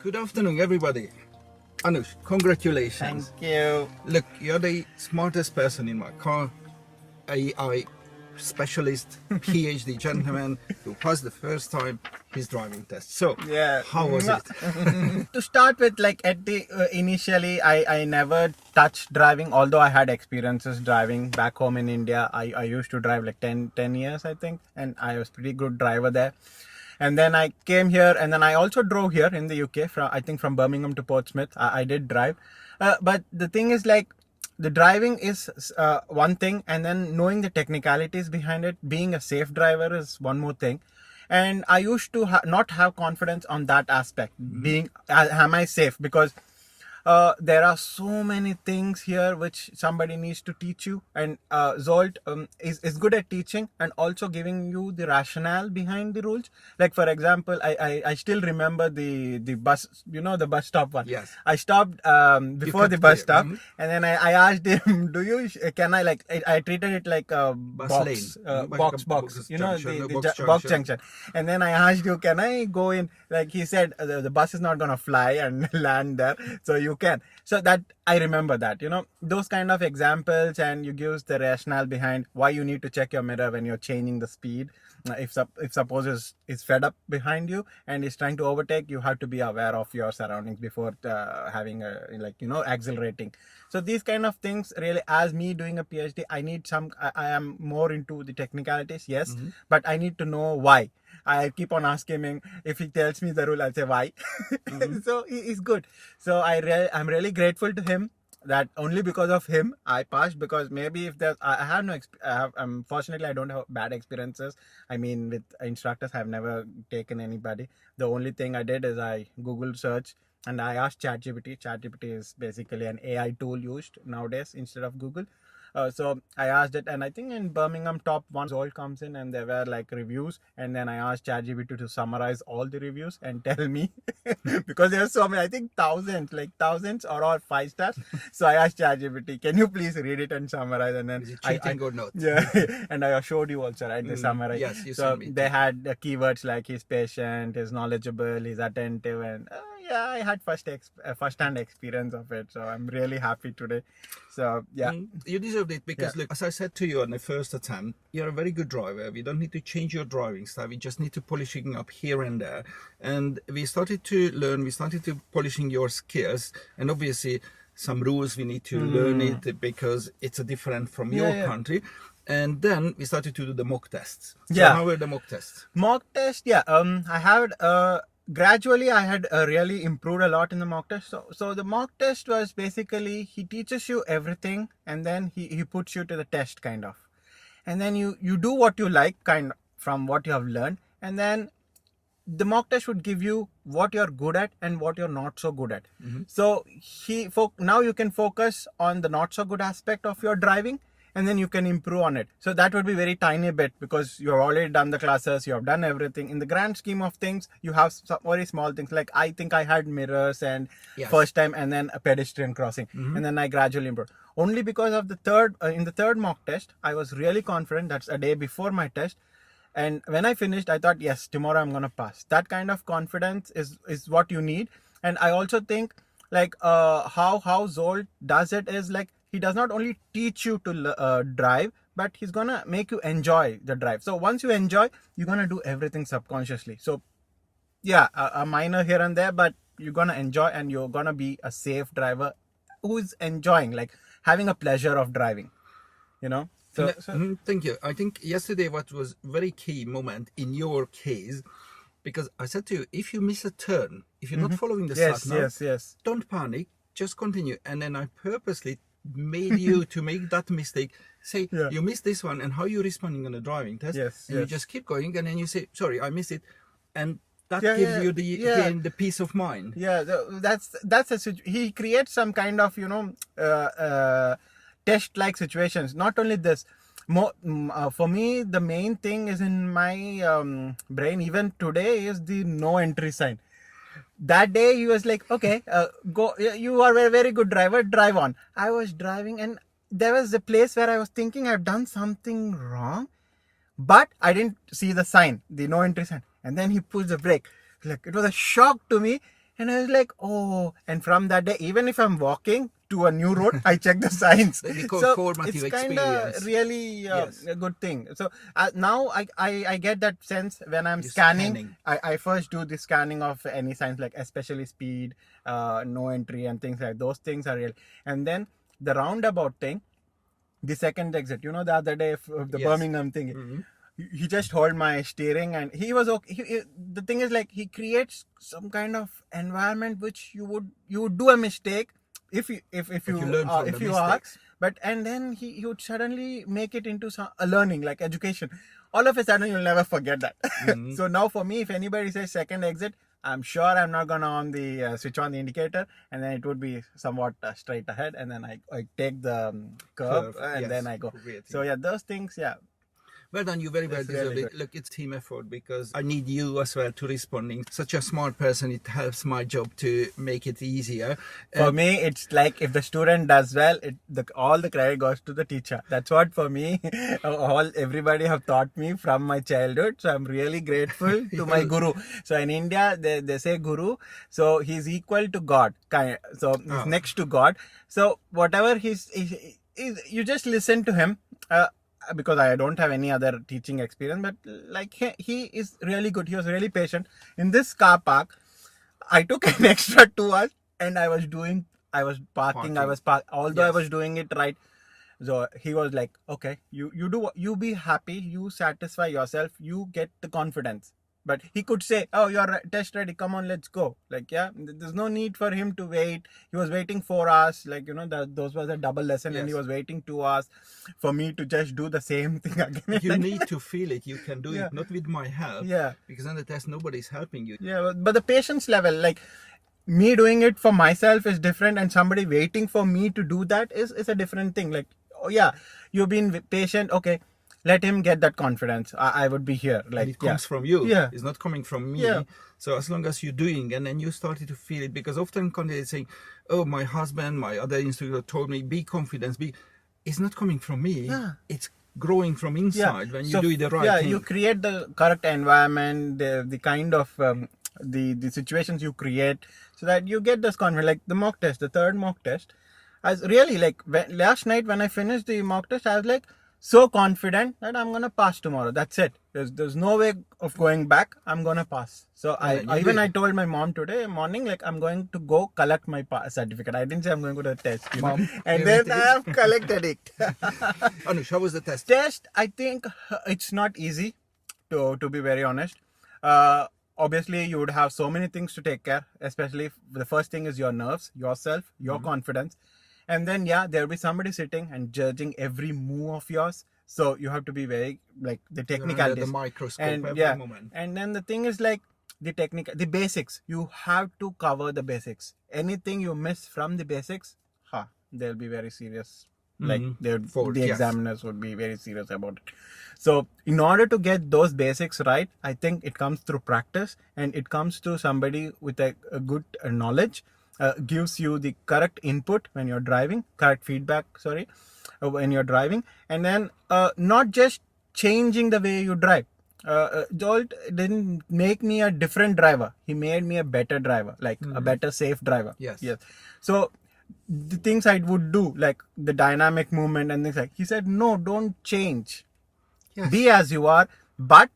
Good afternoon, everybody. Anush, congratulations. Thank you. Look, you're the smartest person in my car. AI specialist, PhD gentleman who passed the first time his driving test. So, Yeah. how was it? To start with, like at the initially, I never touched driving, although I had experiences driving back home in India. I used to drive like 10 years, I think, and I was pretty good driver there. And then I came here, and then I also drove here in the UK, from Birmingham to Portsmouth. I did drive. But the thing is, like, the driving is one thing, and then knowing the technicalities behind it, being a safe driver is one more thing. And I used to not have confidence on that aspect, being, am I safe? Because there are so many things here which somebody needs to teach you, and Zsolt is good at teaching and also giving you the rationale behind the rules. Like, for example, I still remember the bus, the bus stop one. Yes. I stopped before the bus stop, and then I asked him, can I, like, I treated it like a box, lane. box, Box junction, the box junction. And then I asked you, can I go in? Like, he said, the bus is not going to fly and land there, so you can. So that I remember that, those kind of examples, and you give the rationale behind why you need to check your mirror when you're changing the speed. If suppose is fed up behind you and is trying to overtake, you have to be aware of your surroundings before having accelerating. So these kind of things, really, as me doing a PhD, I am more into the technicalities, yes, but I need to know why. I keep on asking him. If he tells me the rule, I'll say why. So he's good. So I'm really grateful to him that only because of him I passed. Because maybe if there's, I have no, fortunately I don't have bad experiences. I mean, with instructors, I've never taken anybody. The only thing I did is I Google search and I asked ChatGPT. ChatGPT is basically an AI tool used nowadays instead of Google. So I asked it, and I think in Birmingham top 1 Zsolt comes in, and there were like reviews, and then I asked ChatGPT to summarize all the reviews and tell me because there are so many, I think thousands or all 5 stars. So I asked ChatGPT, can you please read it and summarize? And then Is it cheating or not? Yeah, and I showed you also, right? The summary. Yes, you so sent me. They had keywords like he's patient, he's knowledgeable, he's attentive, and yeah, I had first-hand experience of it, so I'm really happy today. So yeah, you deserved it because look, as I said to you on the first attempt, you're a very good driver. We don't need to change your driving style. We just need to polishing up here and there. And we started to learn. We started to polishing your skills, and obviously some rules we need to learn it because it's a different from your country. And then we started to do the mock tests. So how were the mock tests? Mock test, I had gradually I had really improved a lot in the mock test. So the mock test was basically, he teaches you everything, and then he puts you to the test, kind of, and then you do what you like, kind of, from what you have learned, and then the mock test would give you what you're good at and what you're not so good at. So now you can focus on the not so good aspect of your driving, and then you can improve on it. So that would be very tiny bit, because you have already done the classes, you have done everything. In the grand scheme of things, you have some very small things. Like, I think I had mirrors and first time, and then a pedestrian crossing, and then I gradually improved. Only because of the third mock test, I was really confident. That's a day before my test. And when I finished, I thought, yes, tomorrow I'm going to pass. That kind of confidence is what you need. And I also think, like, how Zsolt does it is, like, he does not only teach you to drive, but he's going to make you enjoy the drive. So once you enjoy, you're going to do everything subconsciously. So yeah, a minor here and there, but you're going to enjoy, and you're going to be a safe driver who is enjoying, like, having a pleasure of driving, So, thank you. I think yesterday what was very key moment in your case, because I said to you, if you miss a turn, if you're not following the yes, don't panic, just continue. And then I purposely made you to make that mistake. Say, you missed this one, and how you responding on the driving test. You just keep going, and then you say, sorry, I missed it. And that gives you the peace of mind. Yeah, that's he creates some kind of, test-like situations. Not only this, for me, the main thing is in my brain, even today, is the no entry sign. That day he was like, okay, go, you are a very good driver, drive on. I was driving, and there was a place where I was thinking I've done something wrong, but I didn't see the sign, the no entry sign. And then he pulls the brake. Like, it was a shock to me. And I was like, oh, and from that day, even if I'm walking to a new road, I check the signs. They call So formative it's kind of experience. really Yes. a good thing. So now I get that sense when I'm You're scanning. scanning. I first do the scanning of any signs, like especially speed, no entry and things like those things are real. And then the roundabout thing, the second exit, you know, the other day of the Yes. Birmingham thing, he just hold my steering and he was okay. The thing is, like, he creates some kind of environment which you would do a mistake if you learn from if the you are, mistakes. but and then he would suddenly make it into a learning, like education. All of a sudden you'll never forget that. So now for me, if anybody says second exit, I'm sure I'm not gonna on the switch on the indicator, and then it would be somewhat straight ahead, and then I take the curve, and yes, then I go. creative. So yeah, those things, yeah. Well done, you very well It's deserve really it. Look, it's team effort because I need you as well to responding. Such a smart person, it helps my job to make it easier. For me, it's like if the student does well, all the credit goes to the teacher. That's what for me, everybody have taught me from my childhood. So I'm really grateful to my guru. So in India, they say guru. So he's equal to God. So he's next to God. So whatever you just listen to him. Because I don't have any other teaching experience, but like he is really good. He was really patient. In this car park, I took an extra 2 hours and I was parking. Although I was doing it right. So he was like, okay, you be happy, you satisfy yourself, you get the confidence. But he could say, oh, you're test ready, come on, let's go. Like, yeah, there's no need for him to wait. He was waiting 4 hours, like, you know, those was a double lesson. Yes. And he was waiting 2 hours for me to just do the same thing again. You need to feel it. You can do Yeah. it, not with my help. Yeah. Because on the test, nobody's helping you. Yeah, but the patience level, like me doing it for myself is different, and somebody waiting for me to do that is a different thing. Like, oh yeah, you've been patient. Okay, let him get that confidence. I would be here. Like, And it comes from you. Yeah. It's not coming from me. Yeah. So as long as you're doing, and then you started to feel it, because often candidates saying, oh, my husband, my other instructor told me, be confident. It's not coming from me. Yeah. It's growing from inside when you do the right thing. You create the correct environment, the kind of the situations you create, so that you get this confidence. Like the mock test, the third mock test, I was really like last night when I finished the mock test, I was like so confident that I'm gonna pass tomorrow. That's it. There's no way of going back. I'm gonna pass. So I told my mom today morning, like, I'm going to go collect my certificate. I didn't say I'm going to go to the test, you know? Mom, And then I have collected it. Anush, how was the test? Test, I think it's not easy, to be very honest. Obviously, you would have so many things to take care, especially the first thing is your nerves, yourself, your confidence. And then, yeah, there'll be somebody sitting and judging every move of yours. So you have to be very, like, the technicalities. The microscope And every moment. and then the thing is, like, the basics. You have to cover the basics. Anything you miss from the basics, they'll be very serious. Like, the examiners would be very serious about it. So in order to get those basics right, I think it comes through practice, and it comes through somebody with a good knowledge, gives you the correct input when you're driving, correct feedback, when you're driving, and then not just changing the way you drive. Zsolt didn't make me a different driver. He made me a better driver, like a better, safe driver. Yes. So the things I would do, like the dynamic movement and things like, he said, no, don't change. Yes. Be as you are, but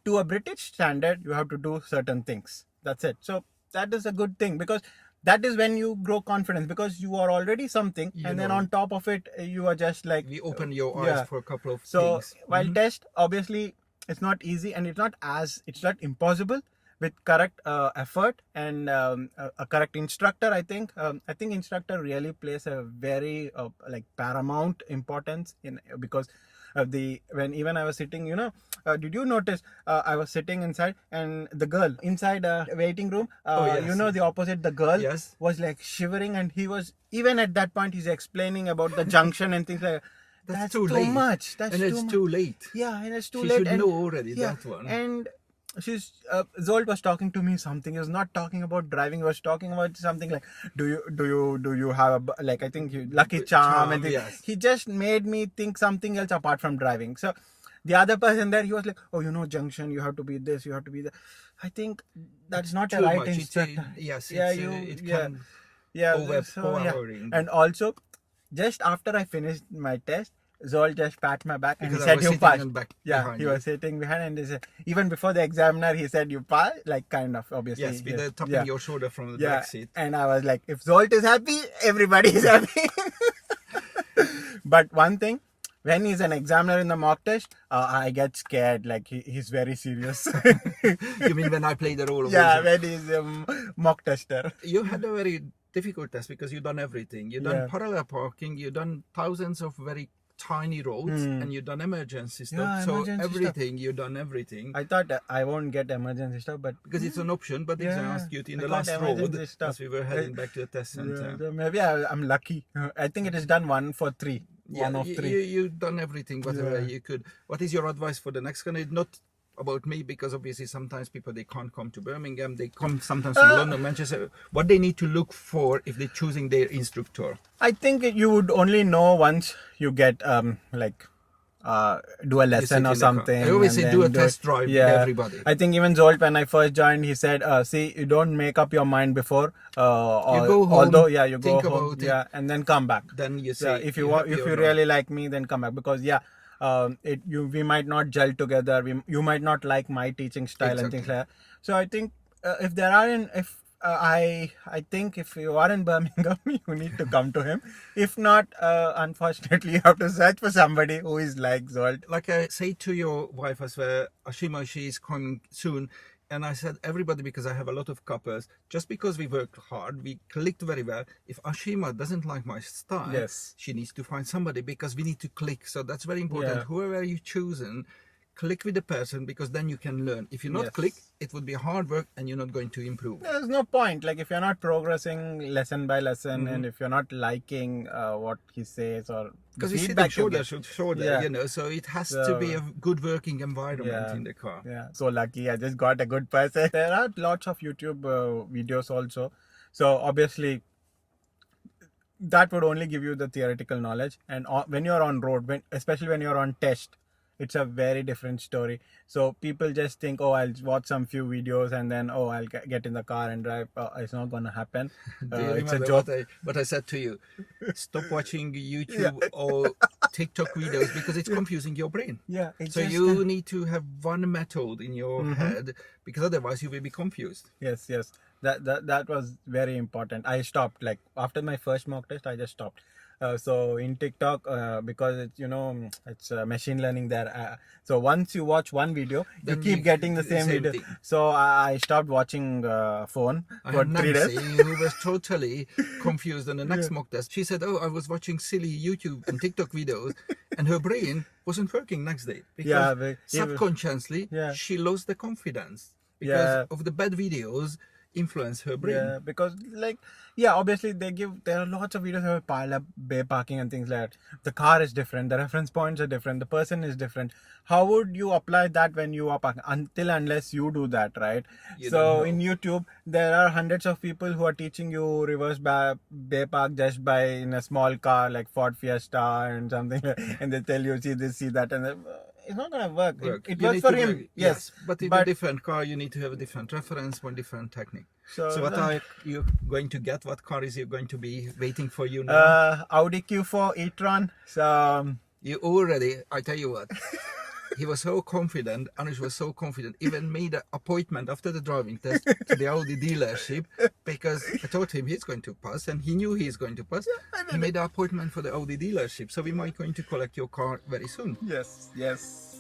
to a British standard, you have to do certain things. That's it. So that is a good thing, because that is when you grow confidence, because you are already something, and then on top of it, you are just like, We open your eyes for a couple of so things. while test, obviously it's not easy, and it's not impossible. With correct effort and a correct instructor, I think instructor really plays a very like paramount importance in, because of when I was sitting, did you notice I was sitting inside, and the girl inside a waiting room, the opposite, the girl was like shivering, and he was, even at that point, he's explaining about the junction and things like that. That's too much. It's too late. Yeah, and it's too She late. should know already that one. And Zsolt was talking to me something. He was not talking about driving. He was talking about something like, do you have like, I think lucky charm and things. Yes. He just made me think something else apart from driving. So The other person there, he was like, oh, junction, you have to be this, you have to be that. I think that's not a Too right much. instructor. Yes, Yeah, it can yeah. overpowering. And also, just after I finished my test, Zsolt just pat my back and Because he I said was you sitting passed. in back Yeah, behind he you. was sitting behind, and he said, even before the examiner, he said you passed, like kind of, obviously. Yes, with the tapping your shoulder from the back seat. And I was like, if Zsolt is happy, everybody is happy. But one thing, when he's an examiner in the mock test, I get scared. Like he's very serious. You mean when I play the role of when he's a mock tester. You had a very difficult test because you've done everything. You've done parallel parking, you've done thousands of very tiny roads, and you've done emergency stuff. So everything, you've done everything. I thought I won't get emergency stuff, but because it's an option, but they asked you in the last road as we were heading back to the test center. So maybe I'm lucky. I think it is done 1 for 3. Yeah, 1 of 3. You've done everything, whatever you could. What is your advice for the next one? It's not about me, because obviously sometimes people, they can't come to Birmingham. They come sometimes from London, Manchester. What they need to look for if they're choosing their instructor? I think you would only know once you get do a lesson or something. I always say do a test drive with everybody. I think even Zsolt, when I first joined, he said, see, you don't make up your mind before. You go home, you go home, and then come back. Then you say, if you really like me, then come back, because we might not gel together. You might not like my teaching style and things like that. So I think I think if you are in Birmingham, you need to come to him. If not, unfortunately, you have to search for somebody who is like Zsolt. Like I say to your wife as well, Ashima, she is coming soon. And I said, everybody, because I have a lot of couples, just because we work hard, we clicked very well. If Ashima doesn't like my style, she needs to find somebody, because we need to click. So that's very important. Whoever you chosen, click with the person, because then you can learn. If you not click, it would be hard work and you're not going to improve. There's no point. Like if you're not progressing lesson by lesson, and if you're not liking what he says, or because we sit shoulder to shoulder, so it has to be a good working environment in the car. Yeah, so lucky I just got a good person. There are lots of YouTube videos also. So obviously that would only give you the theoretical knowledge, and when you're on road, especially when you're on test, it's a very different story. So people just think, oh, I'll watch some few videos and then, oh, I'll get in the car and drive. It's not going to happen. It's a joke. What I said to you, stop watching YouTube or TikTok videos, because it's confusing your brain. So you need to have one method in your head, because otherwise you will be confused. Yes. That was very important. I stopped, like after my first mock test, I just stopped. So in TikTok, because it's machine learning there. So once you watch one video, you keep getting the same video. Thing. So I stopped watching phone for 3 days. Who was totally confused on the next mock test. She said, "Oh, I was watching silly YouTube and TikTok videos," and her brain wasn't working next day, because subconsciously she lost the confidence because of the bad videos. Influence her brain. Because obviously there are lots of videos about pile up bay parking and things like that. The car is different, the reference points are different, the person is different. How would you apply that when you are parking? Unless you do that, right? So in YouTube, there are hundreds of people who are teaching you reverse bay park just by in a small car like Ford Fiesta and something, and they tell you see this, see that, and it's not going to work. It works for him. Yes. But in a different car, you need to have a different reference, one different technique. So what are you going to get? What car is you going to be waiting for you now? Audi Q4 e-tron. So you already, I tell you what, he was so confident, Anush was so confident, even made an appointment after the driving test to the Audi dealership, because I told him he's going to pass, and he knew he's going to pass. He made an appointment for the Audi dealership, so we might going to collect your car very soon. Yes.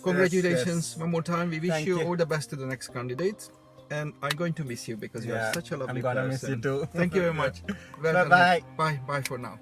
Congratulations one more time. We wish you all the best to the next candidate. And I'm going to miss you, because you're such a lovely person. I'm going to miss you too. Thank you very much. Bye-bye. Bye for now.